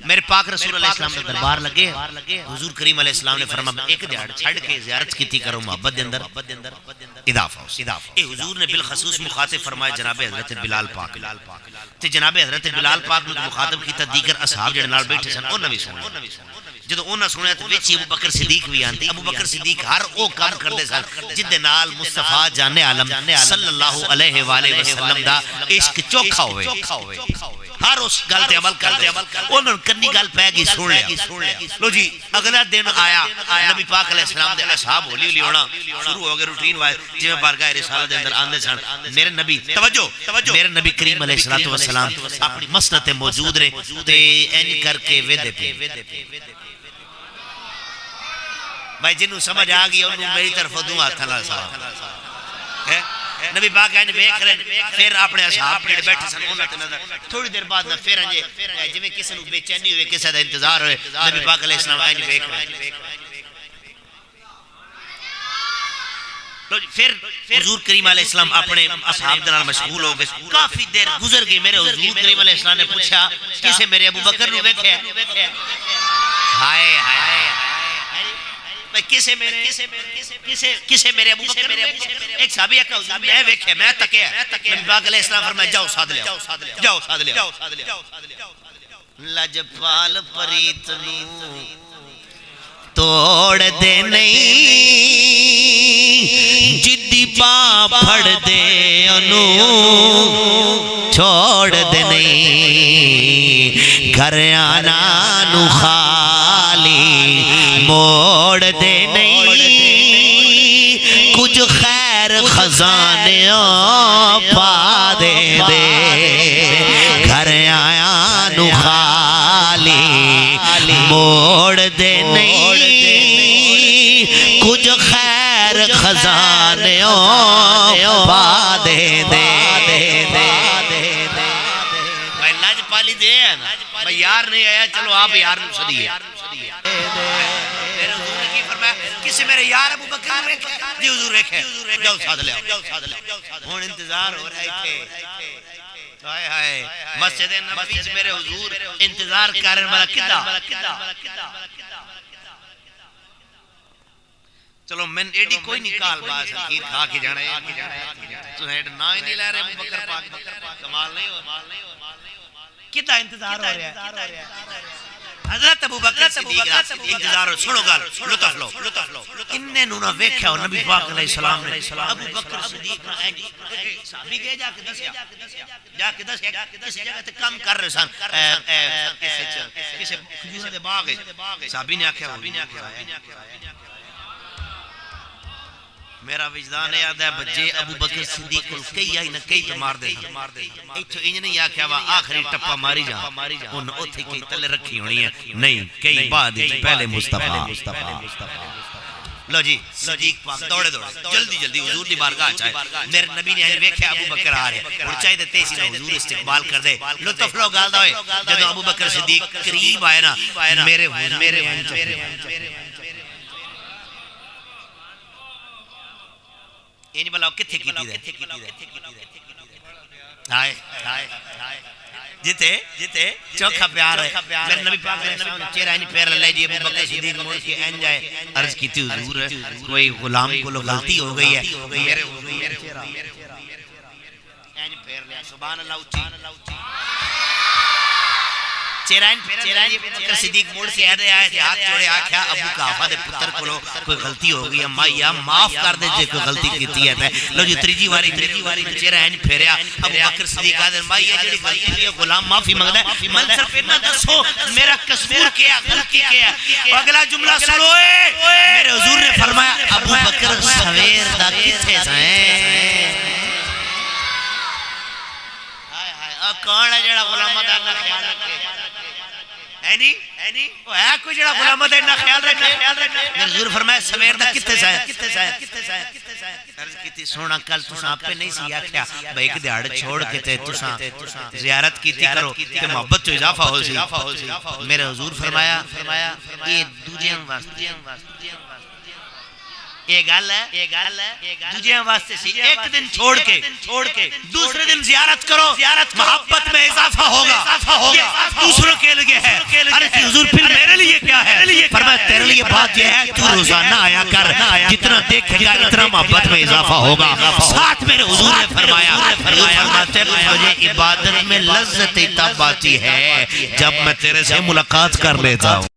میرے پاک رسول علیہ السلام نے دربار لگے حضور کریم علیہ السلام نے فرمایا ایک دیہڑ چھڑ کے زیارت کیتی کرو محبت دے اندر اضافہ اے حضور نے بالخصوص مخاطب فرمایا جناب حضرت بلال پاک تے جناب حضرت بلال پاک نے مخاطب کیتا دیگر اصحاب جڑے نال بیٹھے سن انہاں وی سنیا جدوں انہاں سنیا تے وچ ابو بکر صدیق بھی آندے ابو بکر صدیق ہر او کام کردے سن جس دے نال مصطفی جان عالم صلی اللہ علیہ والہ وسلم دا عشق چوکھا ہوئے ہر اس گل تے عمل کردے انہاں کنی گل پے گئی سن لیا لو جی اگلا دن آیا نبی پاک علیہ السلام دے اصحاب ہولی ہولی ہونا شروع ہو گئے روٹین وائز جویں بارگاہ رسالت دے اندر آندے سن میرے نبی توجہ میرے نبی کریم علیہ السلام اپنی مسند تے موجود رہے تے اینج کر کے ویدے پہ بھائی جنہوں سمجھ آگئی انہوں میری طرف دوں ہاتھ اللہ صاحب نبی پاک اینج ویکھ رہے پھر اپنے اصحاب پڑے بیٹھے سن انہوں تے نظر تھوڑی دیر بعد نہ پھر انجے جویں کسی نوں بے چینی ہوئے کسی دا انتظار ہوئے نبی پاک علیہ السلام اینج ویکھ رہے پھر حضور کریم علیہ السلام اپنے اصحاب دے نال مشغول ہو گئے کافی دیر گزر گئی میرے حضور کریم علیہ السلام نے پوچھا کسے میرے ابو بکر نوں ویکھیا ہائے ہائے کسے میرے ابو بکر ایک صحابی کہا حضور میں ویکھیا میں تکیا نبی پاک علیہ السلام فرمایا جاؤ ساتھ لے آؤ لجپال پریت نوں توڑ دے نہیں جدی باں پھڑ دے انہوں چھوڑ دے نہیں گھر آنا نو خالی موڑ دے نہیں کچھ خیر خزانیوں پا دے گھر آیا نو خالی موڑ دے نہیں کچھ خیر خزانیوں پا دے بھائی لاج پالی دے ہے نا بھائی یار نہیں آیا چلو آپ یار نو صدیے میرے حضور نے کی فرمایا کسی میرے یار ابو بکر نو ویکھے جی حضور ویکھے جاؤ ساتھ لے آؤ ہن انتظار ہو رہا ہے تھے ہائے ہائے مسجد نبوی سے میرے حضور انتظار کرنے والا کدا چلو میں ایڈی کوئی نکال باز خیر کھا کے جانا ہے تو ہیڈ نہ ہی نہیں لے رہے ابو بکر پاک کمال نہیں ہو کدا انتظار ہو رہا ہے حضرت ابو بکر صدیق انتظار ہو سنو گل لطف لو انہیں نو نہ ویکھیا ہو نبی پاک علیہ السلام نے ابو بکر صدیق صحابی گئے جا کے دسیا کسی جگہ تے کام کر رہے سن کسی کھجور دے باغ صحابی نے آکھیا میرا وجدان یاد ہے بجے ابو بکر صدیق کو کئی آئی نہ کئی تو مار دے ایتھو انج نہیں آکھیا وا آخری ٹپا ماری جا ان اوتھے کئی تلے رکھی ہونی ہے نہیں کئی بعد پہلے مصطفیٰ لو جی صدیق پاک دوڑے جلدی حضور دی بارگاہ چاہے میرے نبی نے آج ویکھے ابو بکر آ رہے اور چاہے دیتے اسی نے حضور استقبال کر دے لطف لو گال دوئے جب ابو بکر صدیق قریب آئے نا میرے یہ نہیں بلاؤ کتھے کی دے جتے چوکھا پیار ہے میرے نبی پاک علیہ السلام چہرہ اینی پیر لے جی ابو بکر صدیق موڑ کے این جائے عرض کی تھی حضور کوئی غلام کو لو غلطی ہو گئی ہے میرے چہرہ این پیر لیا سبحان اللہ اچھی چہرائن بکر صدیق موڑ کے ایدے آئے تھے ہاتھ چوڑے آکھیا ابو کافہ دے پتر کو لو کوئی غلطی ہو گئی اممہ یا معاف کر دے جے کوئی غلطی کیتی ہے لو جی تریجی واری چہرائن پھیریا ابو بکر صدیق آدھر مائی یہ جڑی غلطی لیا غلام معافی مگدہ ہے من صرف اتنا دسو میرا قصور کیا غلطی کیا اگلا جملہ سنوئے میرے حضور نے فرمایا ابو بکر سویر دا کتھے سائیں کون ہے جڑا غلامہ دا اللہ خیال رکھے وہ ہے کوئی جڑا غلامہ دا اللہ خیال رکھے میرے حضور فرمایا سویر دا کتے سائے عرض کی تھی سونا کل تساں آپ پہ نہیں سی آکھیا بھائی ایک دیہڑ چھوڑ کے تے تساں زیارت کیتی کرو کہ محبت تو اضافہ ہو سی میرے حضور فرمایا یہ دوجیاں واسطے یہ گل ہے دوجے واسطے سی ایک دن چھوڑ کے دوسرے دن زیارت کرو محبت میں اضافہ ہوگا دوسروں کے لیے ہے ارے حضور پھر میرے لیے کیا ہے فرمایا تیرے لیے بات یہ ہے تو روزانہ آیا کر جتنا دیکھے گا اتنا محبت میں اضافہ ہوگا ساتھ میرے حضور نے فرمایا فرماتے مجھے عبادت میں لذت تب آتی ہے جب میں تیرے سے ملاقات کر لیتا ہوں